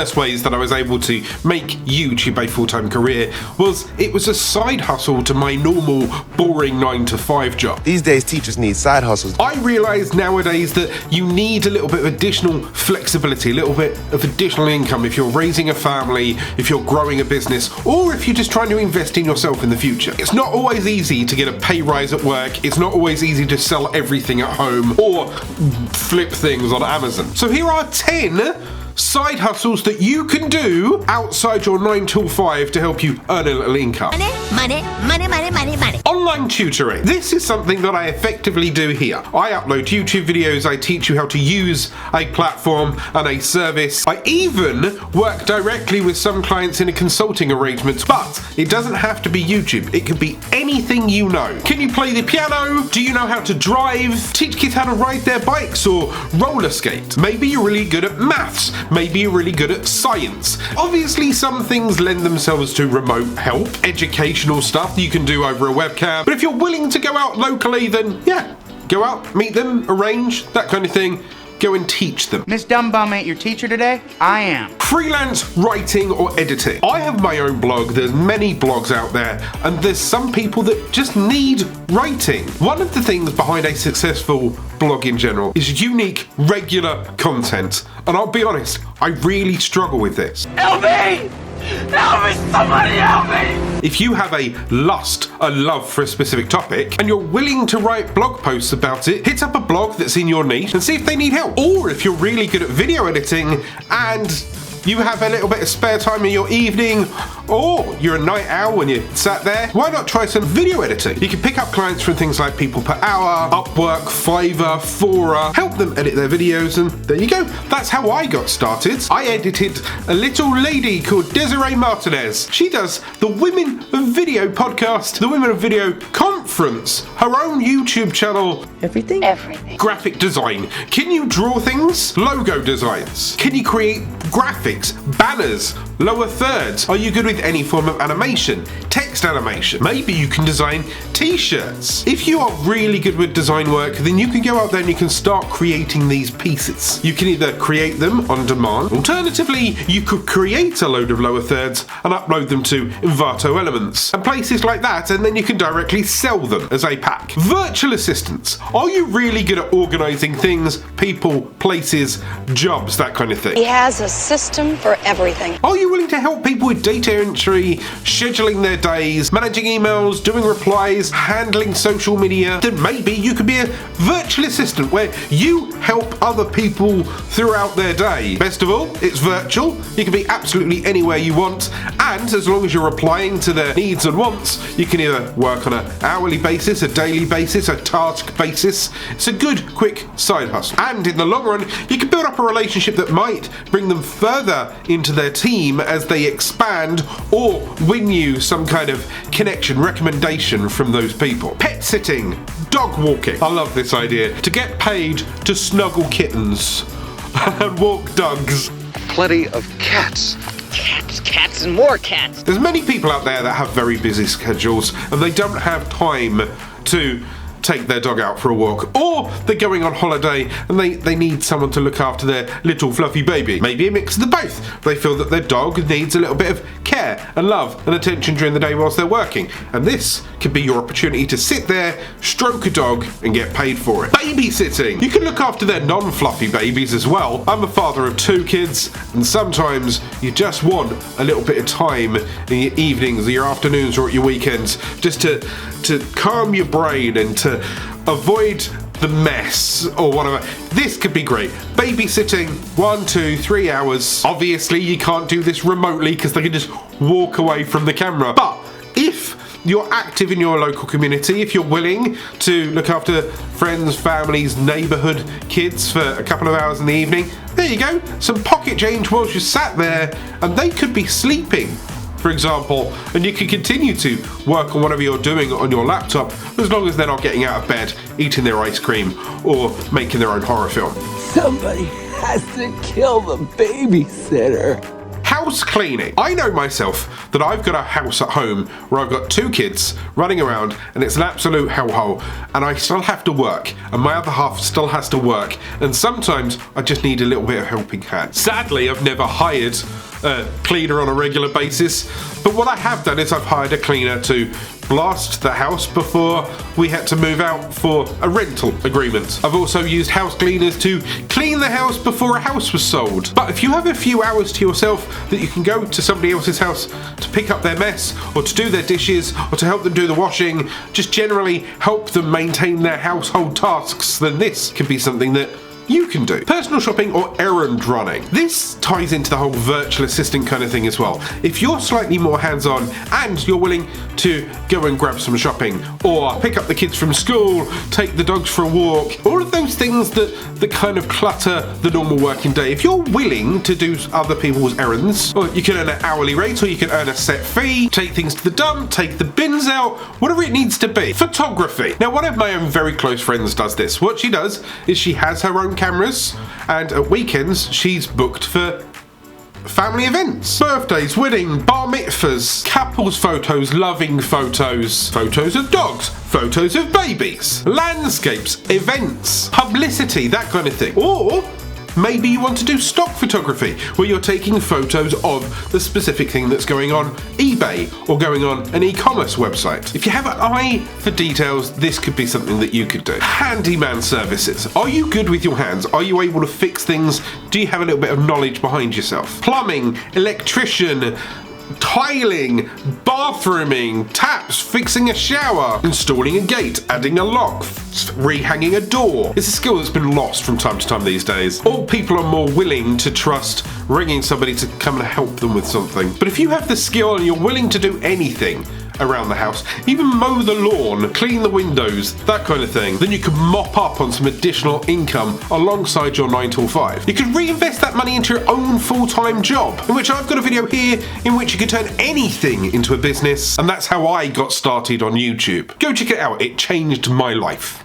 first ways that I was able to make YouTube a full-time career was it was a side hustle to my normal, boring 9-to-5 job. These days, teachers need side hustles. I realise nowadays that you need a little bit of additional flexibility, a little bit of additional income if you're raising a family, if you're growing a business, or if you're just trying to invest in yourself in the future. It's not always easy to get a pay rise at work. It's not always easy to sell everything at home or flip things on Amazon. So here are 10 side hustles that you can do outside your 9-to-5 to help you earn a little income. Money. Online tutoring. This is something that I effectively do here. I upload YouTube videos, I teach you how to use a platform and a service. I even work directly with some clients in a consulting arrangement, but it doesn't have to be YouTube. It could be anything you know. Can you play the piano? Do you know how to drive? Teach kids how to ride their bikes or roller skate? Maybe you're really good at maths. Maybe you're really good at science. Obviously, some things lend themselves to remote help, educational stuff that you can do over a webcam. But if you're willing to go out locally, then yeah, go out, meet them, arrange, that kind of thing. Go and teach them. Miss Dumbbum ain't your teacher today? I am. Freelance writing or editing. I have my own blog. There's many blogs out there, and there's some people that just need writing. One of the things behind a successful blog in general is unique, regular content. And I'll be honest, I really struggle with this. Help me! Help me! Somebody help me! If you have a love for a specific topic, and you're willing to write blog posts about it, hit up a blog that's in your niche and see if they need help. Or if you're really good at video editing and you have a little bit of spare time in your evening, or you're a night owl when you're sat there, why not try some video editing? You can pick up clients from things like People Per Hour, Upwork, Fiverr, Fora, help them edit their videos, and there you go. That's how I got started. I edited a little lady called Desiree Martinez. She does the Women of Video podcast, the Women of Video conference, her own YouTube channel. Everything. Graphic design. Can you draw things? Logo designs. Can you create graphics, banners, lower thirds? Are you good with any form of animation? Text animation. Maybe you can design t-shirts. If you are really good with design work, then you can go out there and you can start creating these pieces. You can either create them on demand. Alternatively, you could create a load of lower thirds and upload them to Envato Elements and places like that, and then you can directly sell them as a pack. Virtual assistants. Are you really good at organizing things, people, places, jobs, that kind of thing? He has a system for everything. Are you willing to help people with data entry, scheduling their days, managing emails, doing replies, handling social media? Then maybe you could be a virtual assistant where you help other people throughout their day. Best of all, it's virtual. You can be absolutely anywhere you want, and as long as you're replying to their needs and wants, you can either work on an hourly basis, a daily basis, a task basis. It's a good, quick side hustle. And in the long run, you can build up a relationship that might bring them further into their team as they expand, or win you some kind of connection, recommendation from those people. Pet sitting, dog walking. I love this idea. To get paid to snuggle kittens and walk dogs. Plenty of cats. Cats and more cats. There's many people out there that have very busy schedules and they don't have time to take their dog out for a walk, or they're going on holiday and they need someone to look after their little fluffy baby. Maybe a mix of the both. They feel that their dog needs a little bit of care and love and attention during the day whilst they're working, and this could be your opportunity to sit there, stroke a dog and get paid for it. Babysitting. You can look after their non-fluffy babies as well. I'm a father of 2 kids, and sometimes you just want a little bit of time in your evenings or your afternoons or at your weekends just to calm your brain and to avoid the mess or whatever. This could be great. Babysitting, 1, 2, 3 hours. Obviously, you can't do this remotely because they can just walk away from the camera. But if you're active in your local community, if you're willing to look after friends, families, neighbourhood kids for a couple of hours in the evening, there you go. Some pocket change whilst you're sat there, and they could be sleeping, for example, and you can continue to work on whatever you're doing on your laptop as long as they're not getting out of bed, eating their ice cream, or making their own horror film. Somebody has to kill the babysitter. How House cleaning. I know myself that I've got a house at home where I've got 2 kids running around and it's an absolute hellhole, and I still have to work, and my other half still has to work, and sometimes I just need a little bit of helping hand. Sadly, I've never hired a cleaner on a regular basis, but what I have done is I've hired a cleaner to blast the house before we had to move out for a rental agreement. I've also used house cleaners to clean the house before a house was sold. But if you have a few hours to yourself that you can go to somebody else's house to pick up their mess, or to do their dishes, or to help them do the washing, just generally help them maintain their household tasks, then this could be something that you can do. Personal shopping or errand running. This ties into the whole virtual assistant kind of thing as well. If you're slightly more hands-on and you're willing to go and grab some shopping, or pick up the kids from school, take the dogs for a walk, all of those things that kind of clutter the normal working day, if you're willing to do other people's errands, or you can earn an hourly rate, or you can earn a set fee, take things to the dump, take the bins out, whatever it needs to be. Photography. Now, one of my own very close friends does this. What she does is she has her own cameras, and at weekends she's booked for family events, birthdays, wedding, bar mitzvahs, couples photos, loving photos, photos of dogs, photos of babies, landscapes, events, publicity, that kind of thing. Or maybe you want to do stock photography, where you're taking photos of the specific thing that's going on eBay or going on an e-commerce website. If you have an eye for details, this could be something that you could do. Handyman services. Are you good with your hands? Are you able to fix things? Do you have a little bit of knowledge behind yourself? Plumbing, electrician, tiling, bathrooming, taps, fixing a shower, installing a gate, adding a lock, rehanging a door. It's a skill that's been lost from time to time these days. All people are more willing to trust ringing somebody to come and help them with something. But if you have the skill and you're willing to do anything around the house, even mow the lawn, clean the windows, that kind of thing, then you could mop up on some additional income alongside your 9 till 5. You could reinvest that money into your own full-time job, in which I've got a video here in which you could turn anything into a business, and that's how I got started on YouTube. Go check it out, it changed my life.